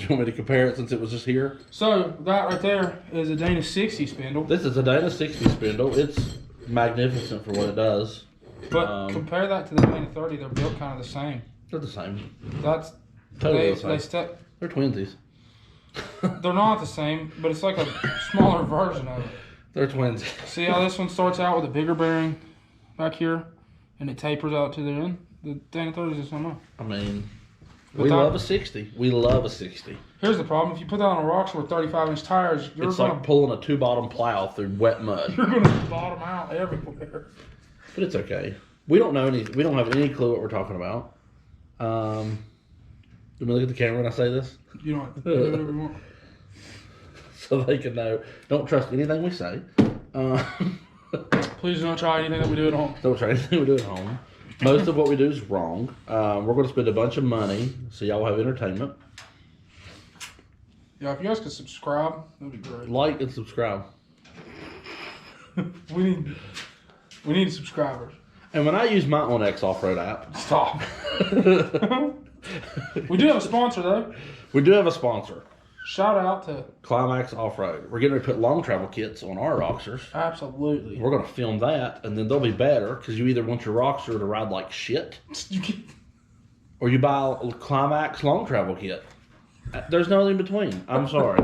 you want me to compare it since it was just here? So that right there is a Dana 60 spindle. This is a Dana 60 spindle. It's magnificent for what it does. But compare that to the Dana 30. They're built kind of the same. They're the same. That's Totally the same. They They're twinsies. They're not the same, but it's like a smaller version of it. They're twins. See how this one starts out with a bigger bearing back here, and it tapers out to the end? The Dana 30 is the same way. I mean, we love a 60. We love a 60. Here's the problem. If you put that on a Roxor with 35-inch tires, it's like pulling a two-bottom plow through wet mud. You're going to bottom out everywhere. But it's okay. We don't know any. We don't have any clue what we're talking about. Let me look at the camera when I say this. You don't have to do whatever you want. So they can know. Don't trust anything we say. Please don't try anything that we do at home. Don't try anything we do at home. Most of what we do is wrong. We're going to spend a bunch of money so y'all have entertainment. Yeah, if you guys could subscribe, that'd be great. Like and subscribe. We need subscribers. And when I use my OnX off-road app... Stop. We do have a sponsor, though. We do have a sponsor. Shout out to... Climax Off-Road. We're getting ready to put long travel kits on our Roxors. Absolutely. We're going to film that, and then they'll be better, because you either want your Roxor to ride like shit, or you buy a Climax long travel kit. There's no in between. I'm sorry.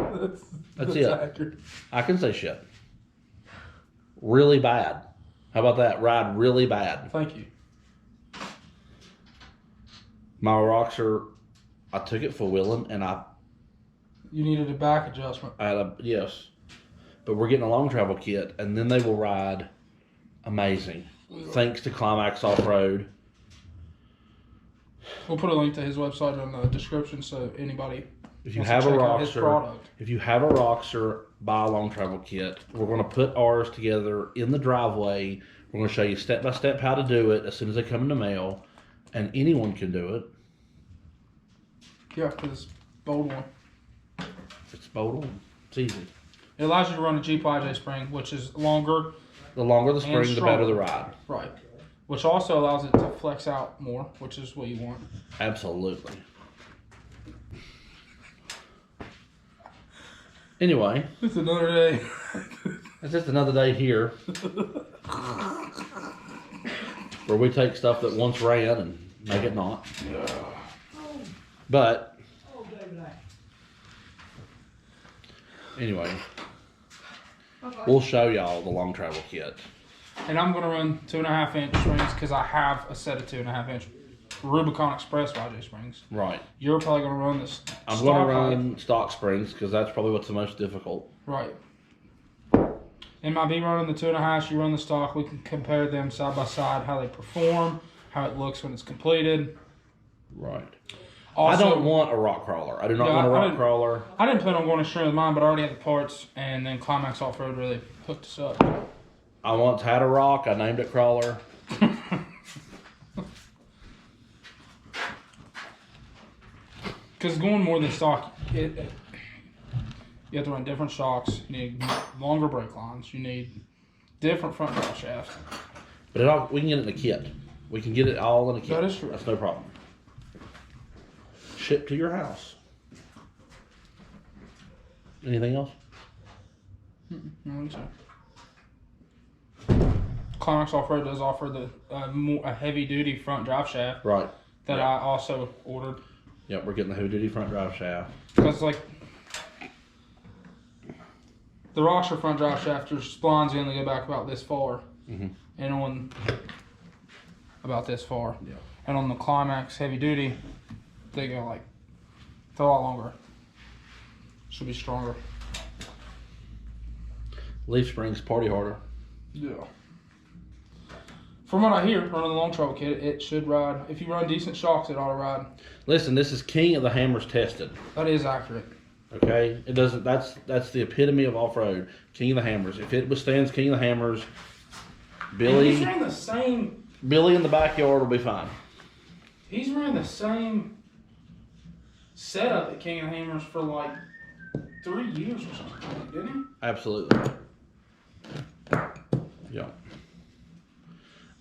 That's it. Accurate. I can say shit. Really bad. How about that? Ride really bad. Thank you. My Roxor, I took it for wheeling, and You needed a back adjustment. Yes. But we're getting a long travel kit, and then they will ride amazing. Thanks to Climax Off-Road. We'll put a link to his website in the description so anybody If you wants have to a check out his Roxor, product. if you have a Roxor, buy a long travel kit. We're going to put ours together in the driveway. We're going to show you step by step how to do it as soon as they come in the mail, and anyone can do it. Yeah, because it's bold one. It's bold on. It's easy. It allows you to run a GPIJ spring, which is longer. The longer the spring, the stronger. better the ride. Right. Which also allows it to flex out more, which is what you want. Absolutely. Anyway. It's another day. It's just another day here. Where we take stuff that once ran and make it not. But anyway, we'll show y'all the long travel kit. And I'm going to run 2.5-inch springs because I have a set of 2.5-inch Rubicon Express YJ springs. Right. You're probably going to run this. I'm going to run stock springs because that's probably what's the most difficult. Right. MIB running the 2.5, you run the stock. We can compare them side by side, how they perform, how it looks when it's completed. Right. Also, I don't want a rock crawler. I do not want a rock crawler. I didn't plan on going to string with mine, but I already had the parts, and then Climax Off-Road really hooked us up. I once had a rock. I named it Crawler. Because going more than stock, you have to run different shocks. You need longer brake lines. You need different front drive shafts. But we can get it in a kit. We can get it all in a kit. That is true. That's no problem. Shipped to your house. Anything else? No, so. Climax Off-Road does offer the a heavy-duty front drive shaft. Right. That I also ordered. Yep, we're getting the heavy-duty front drive shaft. Because, like, the Roxor front drive shaft, your splines only go back about this far. Mm-hmm. And on about this far. Yeah. And on the Climax heavy-duty, they go, like, it's a lot longer. Should be stronger. Leaf springs party harder. Yeah. From what I hear, running the long travel kit, it should ride. If you run decent shocks, it ought to ride. Listen, this is King of the Hammers tested. That is accurate. Okay, it doesn't. That's the epitome of off-road. King of the Hammers. If it withstands King of the Hammers, He's ran the same. Billy in the backyard will be fine. He's ran the same setup at King of the Hammers for like 3 years or something, didn't he? Absolutely. Yeah.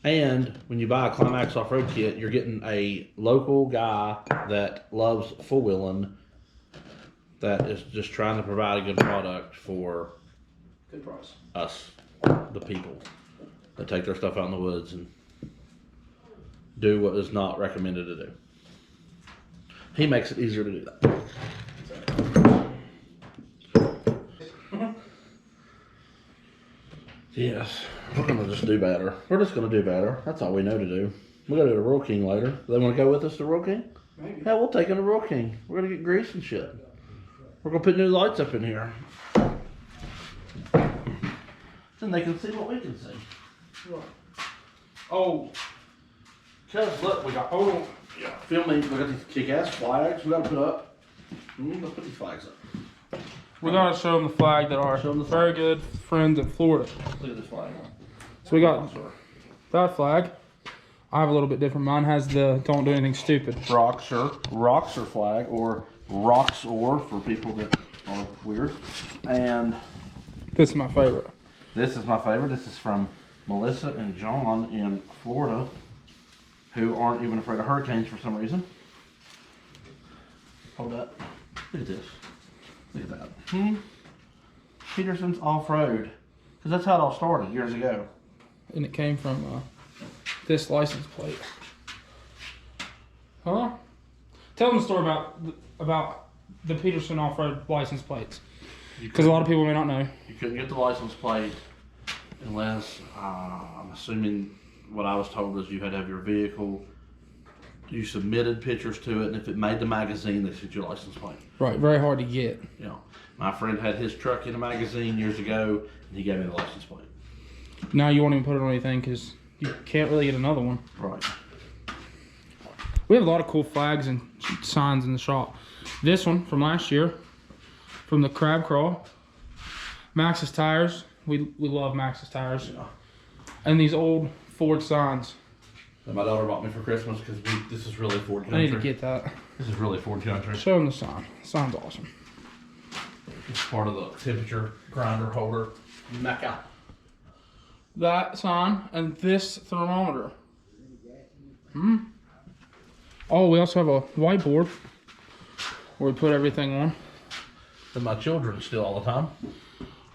And when you buy a Climax off-road kit, you're getting a local guy that loves four-wheeling that is just trying to provide a good product for Good price. us, the people, that take their stuff out in the woods and do what is not recommended to do. He makes it easier to do that. Yes, we're gonna just do better. We're just gonna do better. That's all we know to do. We're gonna do the Royal King later. Do they want to go with us to Royal King? Maybe. Yeah, we'll take them to Royal King. We're gonna get grease and shit. We're gonna put new lights up in here. Then they can see what we can see. Right. Oh, Cause look, we got film me. We got these kick-ass flags we gotta put up. Let's put these flags up. we gotta show them the flag that are Show 'em the very good friends in Florida. Look at this flag. So we got that flag. I have a little bit different. Mine has the "Don't do anything stupid." Roxor flag, or Roxor for people that are weird. And This is my favorite. this is my favorite. This is from Melissa and John in Florida, who aren't even afraid of hurricanes for some reason. Hold up. Look at this. Look at that. Peterson's Off-Road. Because that's how it all started years ago. And it came from this license plate. Huh? Tell them the story about the Peterson off-road license plates, because a lot of people may not know. You couldn't get the license plate unless, I'm assuming what I was told is you had to have your vehicle, you submitted pictures to it, and if it made the magazine, they sent you a license plate. Right, very hard to get. You know, my friend had his truck in a magazine years ago, and he gave me the license plate. Now you won't even put it on anything because you can't really get another one. Right. We have a lot of cool flags and signs in the shop. This one from last year, from the Crab Crawl. Maxxis tires. We love Maxxis tires. Yeah. And these old Ford signs. That my daughter bought me for Christmas because this is really Ford I country. need to get that. This is really Ford country. Show them the sign. The sign's awesome. It's part of the temperature grinder holder. Mecca. That sign and this thermometer. Oh, we also have a whiteboard where we put everything on. That my children steal all the time.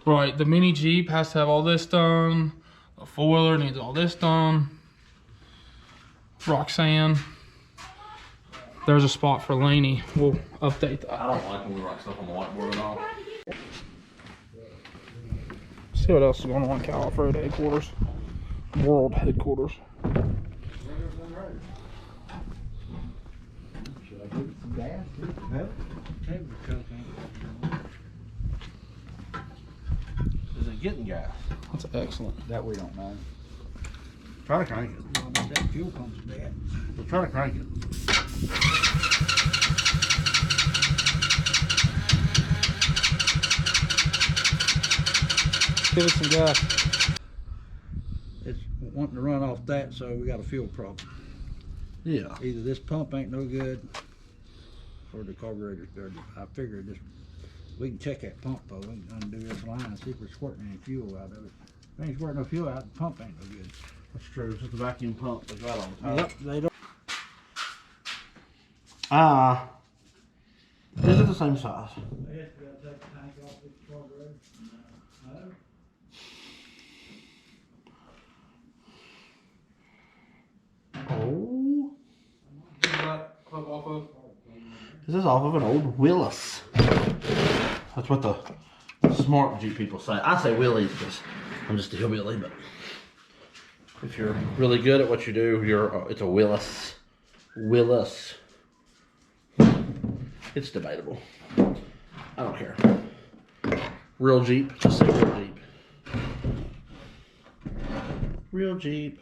Right, the mini Jeep has to have all this done. The four-wheeler needs all this done. Roxanne. There's a spot for Laney. We'll update that. I don't like when we write stuff on the whiteboard at all. See what else is going on in Cal Off-Road headquarters. World headquarters. Should I give it some gas? No. Is it getting gas? That's excellent. That we don't know. Try to crank it. That fuel pump's bad. We'll try to crank it. Give it some gas. It's wanting to run off that, so we got a fuel problem. Yeah. Either this pump ain't no good, or the carburetor's dirty. I figured this, we can check that pump though. We can undo this line and see if we're squirting any fuel out of it. If it ain't squirting no fuel out, the pump ain't no good. That's true. It's just a vacuum pump. They got all the time. Yep, they don't. Is it the same size? Oh. This is off of an old Willis. That's what the smart Jeep people say. I say Willys because I'm just a hillbilly, but if you're really good at what you do, it's a Willis. Willis. It's debatable. I don't care. Real Jeep, just say real Jeep. Real Jeep.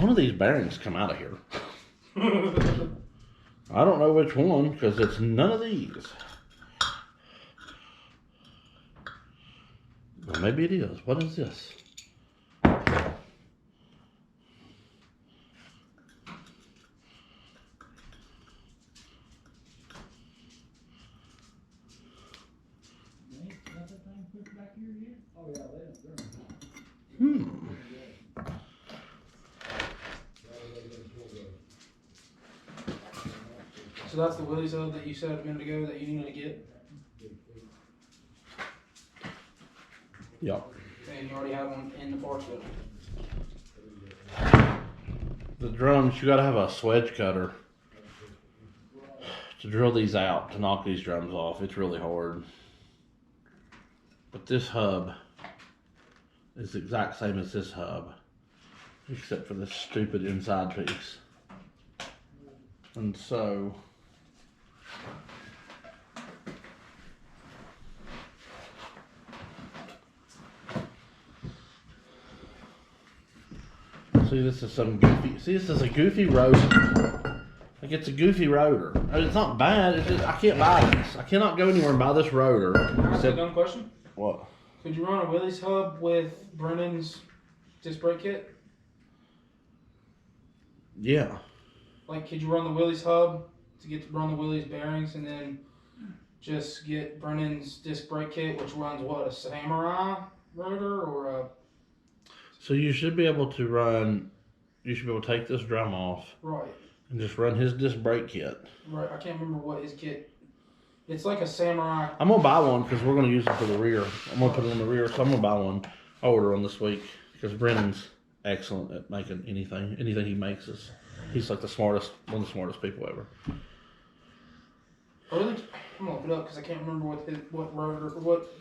One of these bearings come out of here. I don't know which one because it's none of these. Well, maybe it is. What is this? So that's the Willys hub that you said a minute ago that you needed to get? Yep. And you already have one in the parts building. The drums, you gotta have a swedge cutter to drill these out, to knock these drums off. It's really hard. But this hub is the exact same as this hub, except for this stupid inside piece. And so, see, this is some goofy. See, this is a goofy rotor. Like, it's a goofy rotor. I mean, it's not bad. It's just I can't buy this. I cannot go anywhere and buy this rotor. Can I ask a dumb question? What? Could you run a Willys hub with Brennan's disc brake kit? Yeah. Like, could you run the Willys hub to run the Willys bearings and then just get Brennan's disc brake kit, which runs what, a Samurai rotor or a... So you should be able to run. You should be able to take this drum off Right, and just run his disc brake kit. right. I can't remember what his kit... It's like a Samurai... I'm gonna buy one because we're gonna use it for the rear. I'm gonna put it on the rear, so I'm gonna buy one. I'll order one this week because Brennan's excellent at making anything. Anything he makes is. He's like one of the smartest people ever. Really? I'm gonna look it up because I can't remember what rotor or what...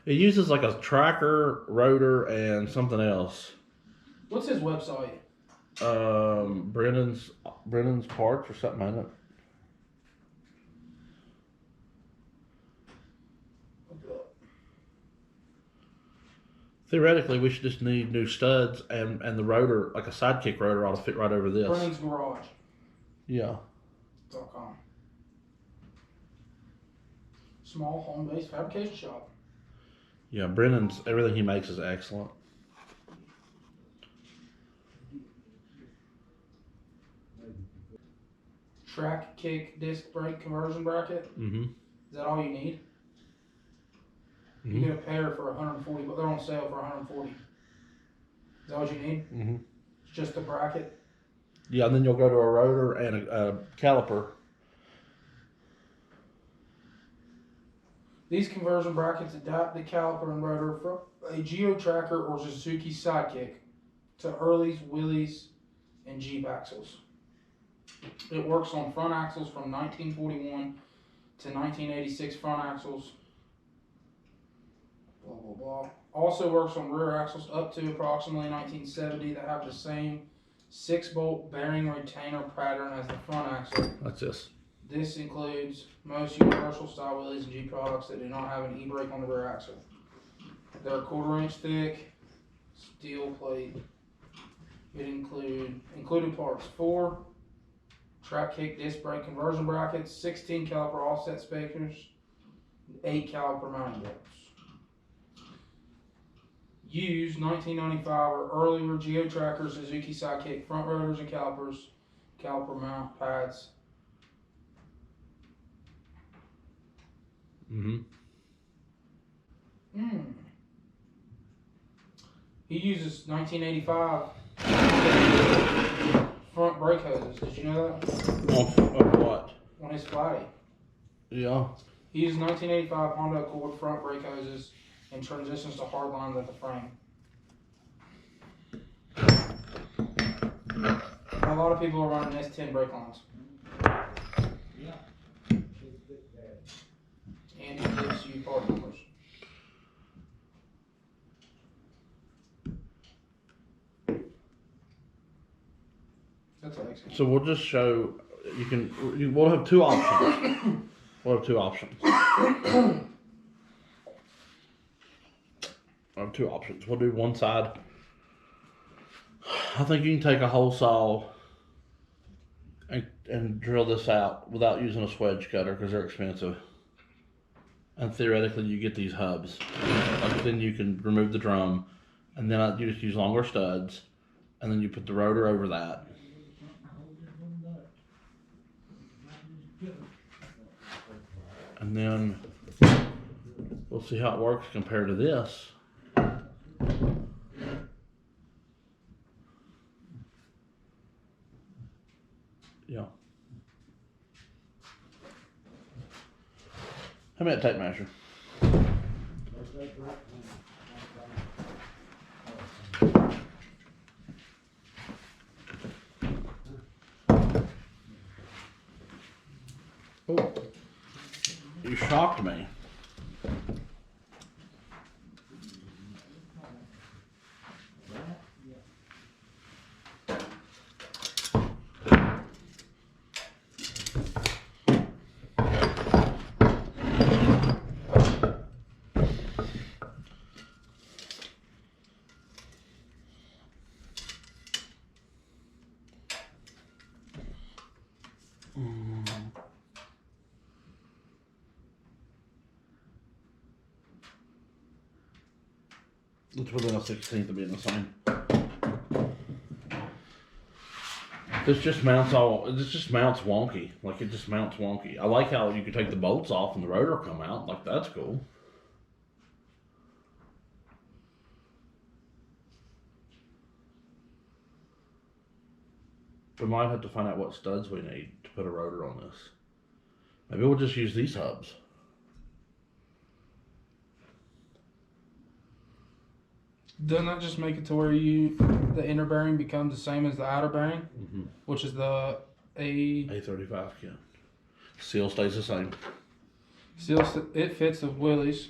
It uses like a tracker, rotor, and something else. What's his website? Brennan's parts or something, ain't it? Look it up. Theoretically, we should just need new studs and the rotor, like a sidekick rotor, ought to fit right over this. Brennan's Garage. Yeah. .com. Small home-based fabrication shop. Yeah, Brennan's, everything he makes is excellent. Track kick disc brake conversion bracket. Mm-hmm. Is that all you need? You get a pair for 140, but they're on sale for 140. Is that what you need? Mm-hmm. It's just a bracket. Yeah, and then you'll go to a rotor and a caliper. These conversion brackets adapt the caliper and rotor from a Geo Tracker or Suzuki Sidekick to Early's, Willys, and Jeep axles. It works on front axles from 1941 to 1986 front axles. Blah, blah, blah. Also works on rear axles up to approximately 1970 that have the same 6-bolt bearing retainer pattern as the front axle. That's this. This includes most universal style Willys and Jeep products that do not have an e-brake on the rear axle. They're a 1/4 inch thick steel plate. It included parts 4 track kick disc brake conversion brackets, 16 caliper offset spacers, 8 caliper mounting bolts. Use 1995 or earlier Geo Tracker Suzuki Sidekick front rotors and calipers, caliper mount pads. Mm-hmm. He uses 1985 front brake hoses. Did you know that? Of what? On his Flatty. Yeah. He uses 1985 Honda Accord front brake hoses and transitions to hard lines at the frame. A lot of people are running S10 brake lines. And he gives you part numbers. That's excellent. So we'll just show, we'll have two options. We'll have two options. We'll do one side. I think you can take a hole saw and drill this out without using a swedge cutter because they're expensive. And theoretically, you get these hubs. Like, then you can remove the drum, and then you just use longer studs, and then you put the rotor over that. And then we'll see how it works compared to this. Yeah. Hand me that tape measure. Oh, you shocked me. It's within a 16th of being the same. This just mounts wonky. Like it just mounts wonky. I like how you can take the bolts off and the rotor come out. Like that's cool. We might have to find out what studs we need to put a rotor on this. Maybe we'll just use these hubs. Doesn't that just make it to where the inner bearing becomes the same as the outer bearing, which is the A35 kit. Seal stays the same. It fits the wheelies,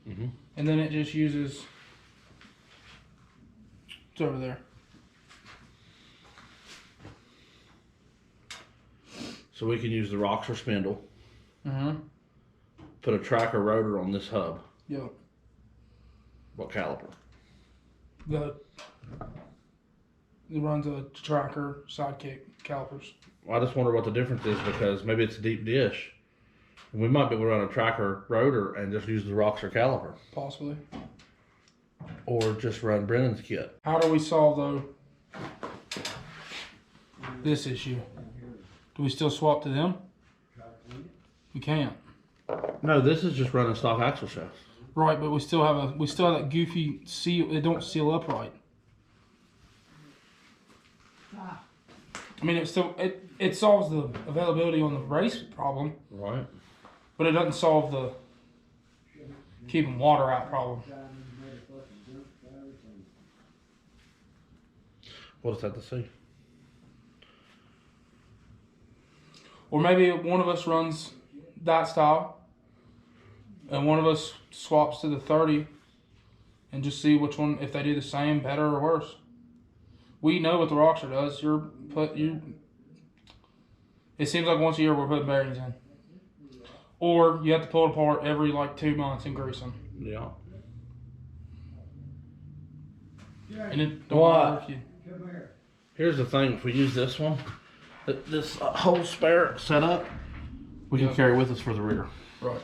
and then it just uses. It's over there. So we can use the Roxor spindle. Put a tracker rotor on this hub. Yep. What caliper? It runs a tracker sidekick calipers. Well, I just wonder what the difference is because maybe it's a deep dish. And we might be able to run a tracker rotor and just use the Roxor caliper. Possibly. Or just run Brennan's kit. How do we solve though this issue? Do we still swap to them? We can't. No, this is just running stock axle shafts. Right, but we still have that goofy seal. It don't seal up right. I mean, it solves the availability on the race problem. Right. But it doesn't solve the keeping water out problem. What does that to see? Or maybe one of us runs that style and one of us swaps to the 30 and just see which one, if they do the same, better or worse. We know what the Roxor does. It seems like once a year we're putting bearings in. Or you have to pull it apart every like 2 months and grease them. Yeah. And it don't matter if you... Here's the thing, if we use this one, this whole spare setup, we can carry with us for the rear. Right.